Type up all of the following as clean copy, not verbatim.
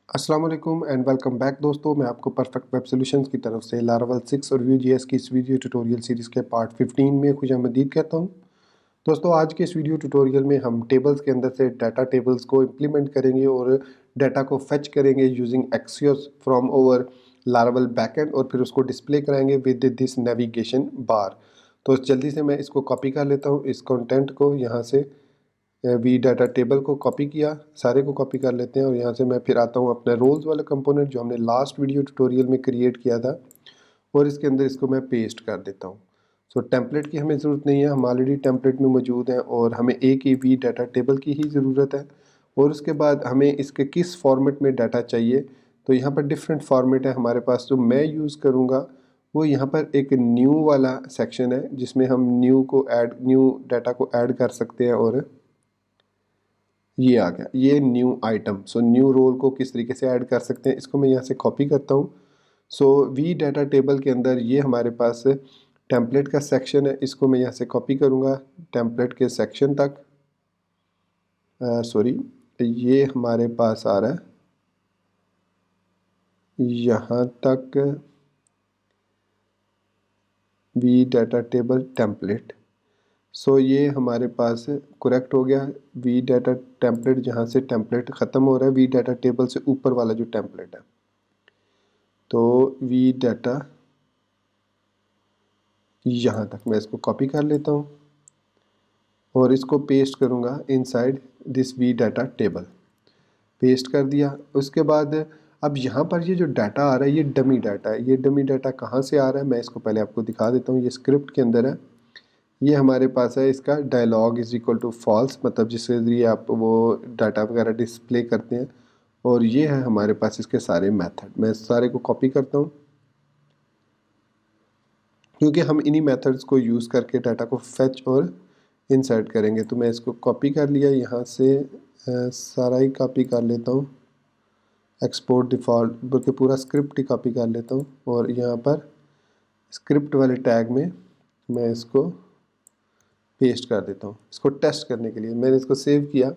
अस्सलाम वालेकुम and welcome back दोस्तों। मैं आपको परफेक्ट वेब सॉल्यूशंस की तरफ से लारावल 6 और Vue.js की इस वीडियो ट्यूटोरियल सीरीज़ के पार्ट 15 में खुशामदीद कहता हूं। दोस्तों, आज के इस वीडियो ट्यूटोरियल में हम टेबल्स के अंदर से डाटा टेबल्स को इम्प्लीमेंट करेंगे और डाटा को फेच करेंगे using Axios from our Laravel backend और फिर उसको डिस्प्ले कराएंगे विद दिस नेविगेशन बार। तो जल्दी से मैं इसको कॉपी कर लेता हूँ, इस कंटेंट को यहाँ से वी डाटा टेबल को कॉपी किया, सारे को कॉपी कर लेते हैं और यहाँ से मैं फिर आता हूँ अपने रोल्स वाला कंपोनेंट जो हमने लास्ट वीडियो ट्यूटोरियल में क्रिएट किया था और इसके अंदर इसको मैं पेस्ट कर देता हूँ। सो टेम्पलेट की हमें ज़रूरत नहीं है, हम ऑलरेडी टेम्पलेट में मौजूद हैं और हमें एक ही वी डाटा टेबल की ही ज़रूरत है। और उसके बाद हमें इसके किस फॉर्मेट में डाटा चाहिए, तो यहाँ पर डिफरेंट फॉर्मेट है हमारे पास। जो मैं यूज़ करूँगा वो यहाँ पर एक न्यू वाला सेक्शन है जिसमें हम न्यू डाटा को ऐड कर सकते हैं। और ये आ गया, ये new item. So new role को किस तरीके से ऐड कर सकते हैं, इसको मैं यहाँ से कॉपी करता हूँ। सो वी डाटा टेबल के अंदर ये हमारे पास टेम्पलेट का सेक्शन है, इसको मैं यहाँ से कॉपी करूँगा टेम्पलेट के सेक्शन तक। सॉरी, ये हमारे पास आ रहा है यहाँ तक, वी डाटा टेबल टेम्पलेट। सो ये हमारे पास करेक्ट हो गया। वी डाटा टेम्पलेट जहाँ से टेम्पलेट ख़त्म हो रहा है, वी डाटा टेबल से ऊपर वाला जो टेम्पलेट है, तो वी डाटा यहाँ तक मैं इसको कॉपी कर लेता हूँ और इसको पेस्ट करूँगा inside this V data table. Paste कर दिया। उसके बाद अब यहाँ पर ये जो डाटा आ रहा है ये डमी डाटा है। ये डमी डाटा कहाँ से आ रहा है मैं इसको पहले आपको दिखा देता हूँ। ये स्क्रिप्ट के अंदर है, ये हमारे पास है इसका dialog is equal to false, मतलब जिसके ज़रिए आप वो डाटा वगैरह डिस्प्ले करते हैं। और ये है हमारे पास इसके सारे मेथड। मैं सारे को कॉपी करता हूँ क्योंकि हम इन्हीं मेथड्स को यूज़ करके डाटा को फेच और इंसर्ट करेंगे। तो मैं इसको कॉपी कर लिया यहाँ से, सारा ही कॉपी कर लेता हूँ, एक्सपोर्ट डिफ़ॉल्ट बल्कि पूरा स्क्रिप्ट ही कॉपी कर लेता हूँ। और यहाँ पर स्क्रिप्ट वाले टैग में मैं इसको पेस्ट कर देता हूँ इसको टेस्ट करने के लिए। मैंने इसको सेव किया।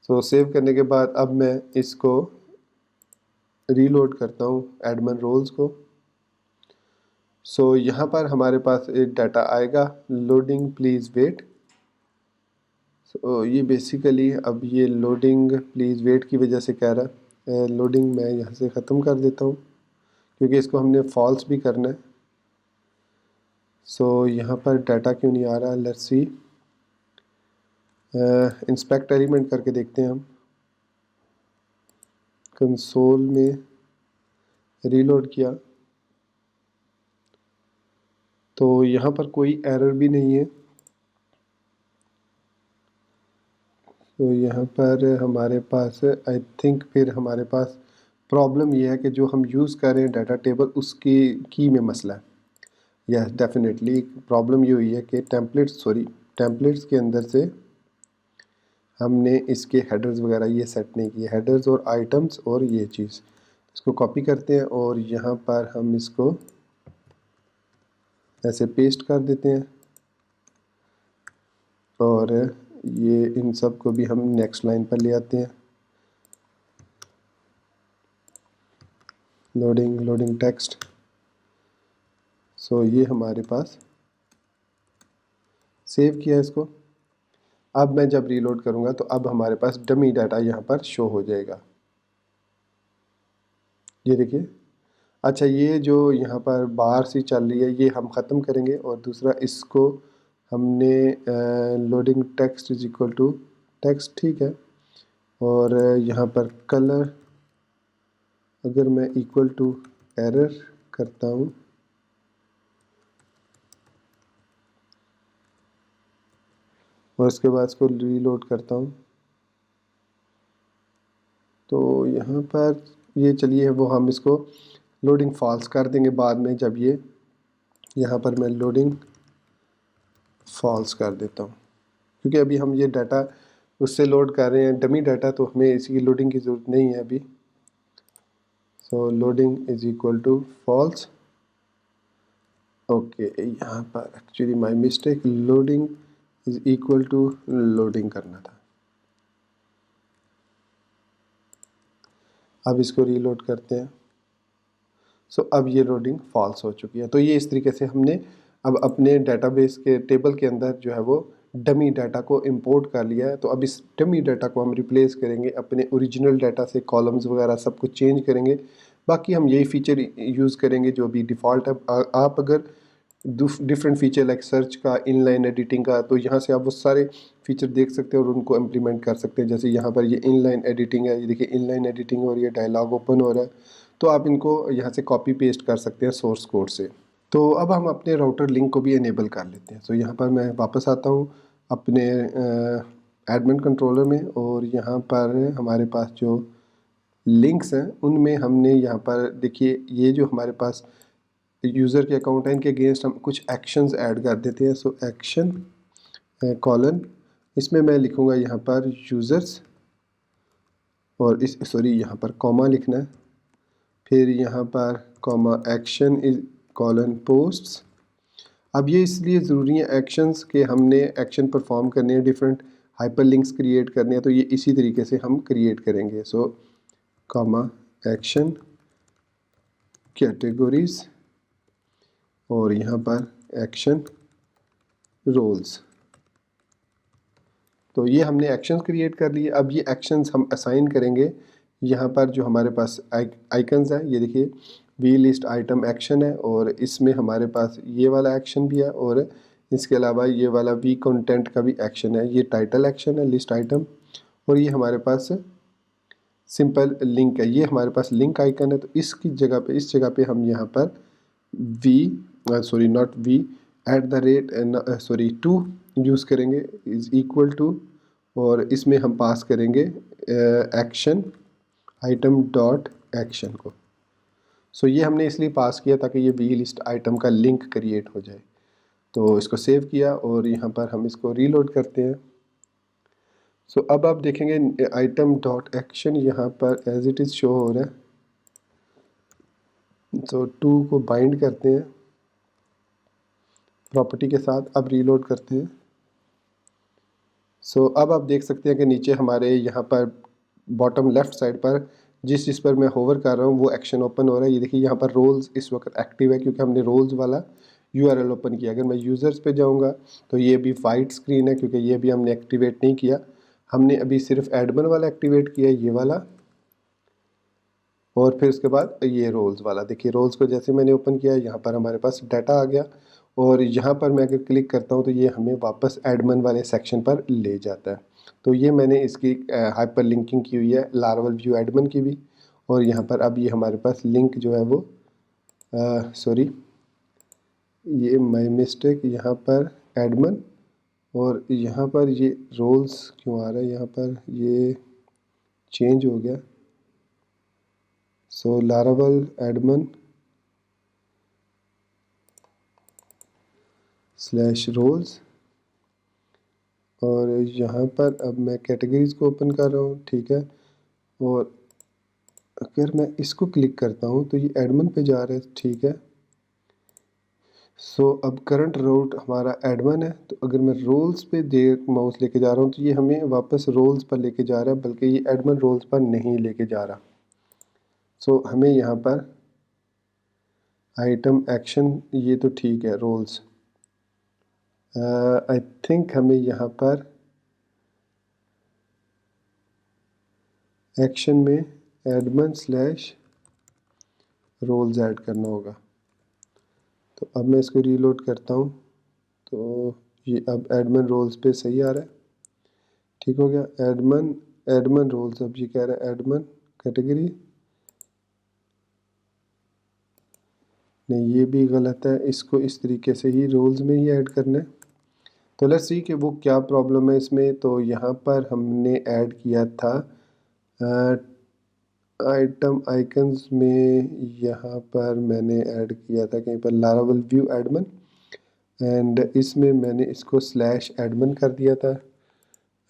सो सेव करने के बाद अब मैं इसको रीलोड करता हूँ एडमिन रोल्स को। सो यहाँ पर हमारे पास एक डाटा आएगा, लोडिंग प्लीज़ वेट। सो ये बेसिकली अब ये लोडिंग प्लीज़ वेट की वजह से कह रहा है। लोडिंग मैं यहाँ से ख़त्म कर देता हूँ क्योंकि इसको हमने फॉल्स भी करना है। सो यहाँ पर डाटा क्यों नहीं आ रहा, लेट्स सी। इंस्पेक्ट एलिमेंट करके देखते हैं हम कंसोल में, रीलोड किया तो यहाँ पर कोई एरर भी नहीं है। तो यहाँ पर हमारे पास आई थिंक फिर हमारे पास प्रॉब्लम ये है कि जो हम यूज़ कर रहे हैं डाटा टेबल उसकी की में मसला है। यस, डेफिनेटली प्रॉब्लम ये हुई है कि टेम्पलेट्स के अंदर से हमने इसके हेडर्स वगैरह ये सेट नहीं किए, हेडर्स और आइटम्स और ये चीज़। इसको कॉपी करते हैं और यहाँ पर हम इसको ऐसे पेस्ट कर देते हैं और ये इन सब को भी हम नेक्स्ट लाइन पर ले आते हैं। Loading text. सो ये हमारे पास सेव किया इसको। अब मैं जब रीलोड करूँगा तो अब हमारे पास डमी डाटा यहाँ पर शो हो जाएगा, ये देखिए। अच्छा, ये जो यहाँ पर बार सी चल रही है ये हम ख़त्म करेंगे। और दूसरा इसको हमने loading text is equal to text, ठीक है। और यहाँ पर कलर अगर मैं इक्वल टू एरर करता हूँ और उसके बाद इसको रीलोड करता हूँ तो यहाँ पर ये चलिए वो हम इसको लोडिंग फॉल्स कर देंगे बाद में, जब ये यहाँ पर मैं लोडिंग फॉल्स कर देता हूँ क्योंकि अभी हम ये डाटा उससे लोड कर रहे हैं डमी डाटा, तो हमें इसकी लोडिंग की ज़रूरत नहीं है अभी। So loading is equal to false. Okay, यहाँ पर actually my mistake, loading is equal to loading करना था। अब इसको रीलोड करते हैं। सो अब ये लोडिंग फॉल्स हो चुकी है। तो ये इस तरीके से हमने अब अपने डेटाबेस के टेबल के अंदर जो है वो डमी डाटा को इंपोर्ट कर लिया है। तो अब इस डमी डाटा को हम रिप्लेस करेंगे अपने ओरिजिनल डाटा से, कॉलम्स वगैरह सब कुछ चेंज करेंगे। बाकी हम यही फीचर यूज़ करेंगे जो भी डिफ़ॉल्ट है। आप अगर डिफरेंट फीचर लाइक सर्च का, इनलाइन एडिटिंग का, तो यहाँ से आप वो सारे फीचर देख सकते हैं और उनको इम्प्लीमेंट कर सकते हैं। जैसे यहाँ पर ये इनलाइन एडिटिंग है, ये देखिए इनलाइन एडिटिंग और ये डायलॉग ओपन हो रहा है। तो आप इनको यहाँ से कॉपी पेस्ट कर सकते हैं सोर्स कोड से। तो अब हम अपने राउटर लिंक को भी इनेबल कर लेते हैं। तो यहाँ पर मैं वापस आता हूँ अपने एडमिन कंट्रोलर में, और यहाँ पर हमारे पास जो लिंक्स हैं उनमें हमने यहाँ पर देखिए ये जो हमारे पास यूज़र के अकाउंट है, इनके अगेंस्ट हम कुछ एक्शंस ऐड कर देते हैं। सो एक्शन कॉलन, इसमें मैं लिखूँगा यहाँ पर यूज़र्स, और इस यहाँ पर कॉमा लिखना है, फिर यहाँ पर comma action is colon posts. अब ये इसलिए ज़रूरी है एक्शंस के, हमने एक्शन परफॉर्म करने हैं, डिफरेंट हाइपर लिंक्स क्रिएट करने हैं, तो ये इसी तरीके से हम क्रिएट करेंगे। सो कॉमा एक्शन कैटेगरीज और यहाँ पर एक्शन रोल्स। तो ये हमने एक्शंस क्रिएट कर लिए। अब ये एक्शंस हम असाइन करेंगे यहाँ पर जो हमारे पास आइकन्स है, ये देखिए वी लिस्ट आइटम एक्शन है, और इसमें हमारे पास ये वाला एक्शन भी है, और इसके अलावा ये वाला वी कंटेंट का भी एक्शन है। ये टाइटल एक्शन है, लिस्ट आइटम, और ये हमारे पास सिंपल लिंक है, ये हमारे पास लिंक आइकन है। तो इसकी जगह पे, इस जगह पे हम यहाँ पर टू यूज़ करेंगे, इज़ इक्वल टू, और इसमें हम पास करेंगे एक्शन आइटम डॉट एक्शन को। सो ये हमने इसलिए पास किया ताकि ये वी लिस्ट आइटम का लिंक क्रिएट हो जाए। तो इसको सेव किया और यहाँ पर हम इसको रीलोड करते हैं। सो अब आप देखेंगे आइटम डॉट एक्शन यहाँ पर एज इट इज़ शो हो रहा है। तो टू को बाइंड करते हैं प्रॉपर्टी के साथ, अब रीलोड करते हैं। सो अब आप देख सकते हैं कि नीचे हमारे यहाँ पर बॉटम लेफ़्ट साइड पर जिस पर मैं होवर कर रहा हूँ वो एक्शन ओपन हो रहा है। ये देखिए यहाँ पर रोल्स इस वक्त एक्टिव है क्योंकि हमने रोल्स वाला URL ओपन किया। अगर मैं यूज़र्स पे जाऊँगा तो ये भी वाइट स्क्रीन है क्योंकि ये भी हमने एक्टिवेट नहीं किया। हमने अभी सिर्फ एडमिन वाला एक्टिवेट किया, ये वाला, और फिर उसके बाद ये रोल्स वाला। देखिए रोल्स को जैसे मैंने ओपन किया, यहाँ पर हमारे पास डाटा आ गया, और यहाँ पर मैं अगर क्लिक करता हूँ तो ये हमें वापस एडमिन वाले सेक्शन पर ले जाता है। तो ये मैंने इसकी हाइपर लिंकिंग की हुई है लारावल व्यू एडमिन की भी, और यहाँ पर अब ये हमारे पास लिंक जो है वो ये माय मिस्टेक, यहाँ पर एडमिन, और यहाँ पर ये रोल्स क्यों आ रहा है, यहाँ पर ये चेंज हो गया। सो लारावल एडमिन स्लैश रोल्स, और यहाँ पर अब मैं कैटेगरीज़ को ओपन कर रहा हूँ, ठीक है। और अगर मैं इसको क्लिक करता हूँ तो ये एडमिन पे जा रहा है, ठीक है। सो अब करंट रूट हमारा एडमिन है, तो अगर मैं रोल्स पे माउस लेके जा रहा हूँ तो ये हमें वापस रोल्स पर लेके जा रहा है, बल्कि ये एडमिन रोल्स पर नहीं लेके जा रहा। सो हमें यहाँ पर आइटम एक्शन, ये तो ठीक है रोल्स, आई थिंक हमें यहाँ पर एक्शन में एडमिन स्लैश रोल्स ऐड करना होगा। तो अब मैं इसको रीलोड करता हूँ तो ये अब एडमिन रोल्स पे सही आ रहा है, ठीक हो गया। एडमिन रोल्स, अब ये कह रहा है एडमिन कैटेगरी, नहीं ये भी गलत है, इसको इस तरीके से ही रोल्स में ही ऐड करना है। तो लेट्स सी कि वो क्या प्रॉब्लम है इसमें। तो यहाँ पर हमने ऐड किया था आइटम आइकन्स में, यहाँ पर मैंने ऐड किया था कहीं पर लारावल व्यू एडमिन, एंड इसमें मैंने इसको स्लैश एडमिन कर दिया था।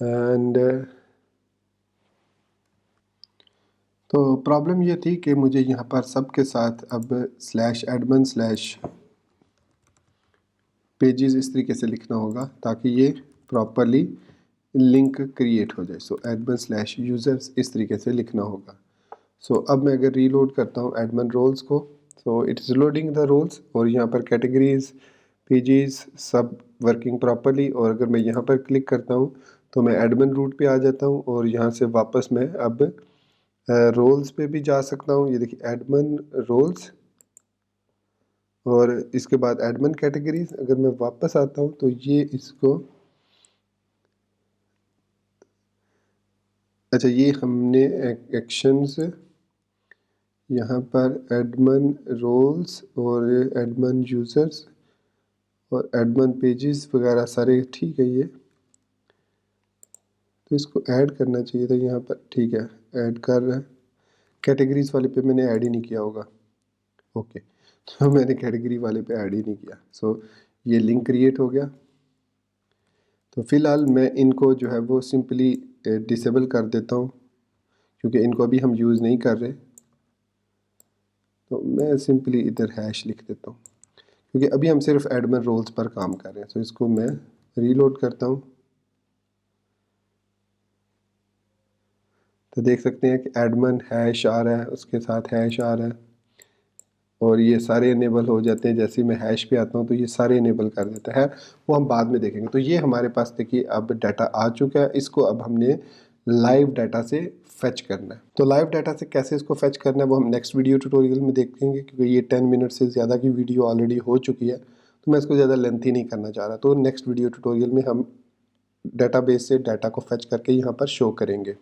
एंड तो प्रॉब्लम ये थी कि मुझे यहाँ पर सब के साथ अब स्लैश एडमिन स्लैश पेजेस इस तरीके से लिखना होगा ताकि ये प्रॉपरली लिंक क्रिएट हो जाए। सो एडमिन स्लैश यूज़र्स इस तरीके से लिखना होगा। सो अब मैं अगर रीलोड करता हूँ एडमिन रोल्स को, so it is loading the roles और यहाँ पर कैटेगरीज पेजेस सब वर्किंग प्रॉपरली। और अगर मैं यहाँ पर क्लिक करता हूँ तो मैं एडमिन रूट पे आ जाता हूँ और यहाँ से वापस मैं अब रोल्स पे भी जा सकता हूँ। ये देखिए एडमिन रोल्स और इसके बाद एडमिन कैटेगरीज। अगर मैं वापस आता हूँ तो ये इसको, अच्छा ये हमने एक्शंस यहाँ पर एडमिन रोल्स और एडमिन यूज़र्स और एडमिन पेजेस वगैरह सारे ठीक है। ये तो इसको ऐड करना चाहिए था यहाँ पर, ठीक है ऐड कर रहा है। कैटेगरीज वाले पे मैंने ऐड ही नहीं किया होगा, ओके तो मैंने कैटेगरी वाले पे ऐड ही नहीं किया। सो ये लिंक क्रिएट हो गया। तो फ़िलहाल मैं इनको जो है वो सिंपली डिसेबल कर देता हूँ क्योंकि इनको अभी हम यूज़ नहीं कर रहे। तो मैं सिंपली इधर हैश लिख देता हूँ क्योंकि अभी हम सिर्फ एडमिन रोल्स पर काम कर रहे हैं। तो इसको मैं रीलोड करता हूँ तो देख सकते हैं कि एडमिन हैश आ रहा है, उसके साथ हैश आ रहा है और ये सारे इनेबल हो जाते हैं। जैसे मैं हैश पे आता हूँ तो ये सारे इनेबल कर देता है, वो हम बाद में देखेंगे। तो ये हमारे पास देखिए अब डाटा आ चुका है। इसको अब हमने लाइव डाटा से फेच करना है। तो लाइव डाटा से कैसे इसको फेच करना है वो हम नेक्स्ट वीडियो ट्यूटोरियल में देखेंगे क्योंकि ये 10 मिनट से ज़्यादा की वीडियो ऑलरेडी हो चुकी है तो मैं इसको ज़्यादा लेंथी नहीं करना चाह रहा। तो नेक्स्ट वीडियो ट्यूटोरियल में हम डाटाबेस से डाटा को फेच करके यहाँ पर शो करेंगे।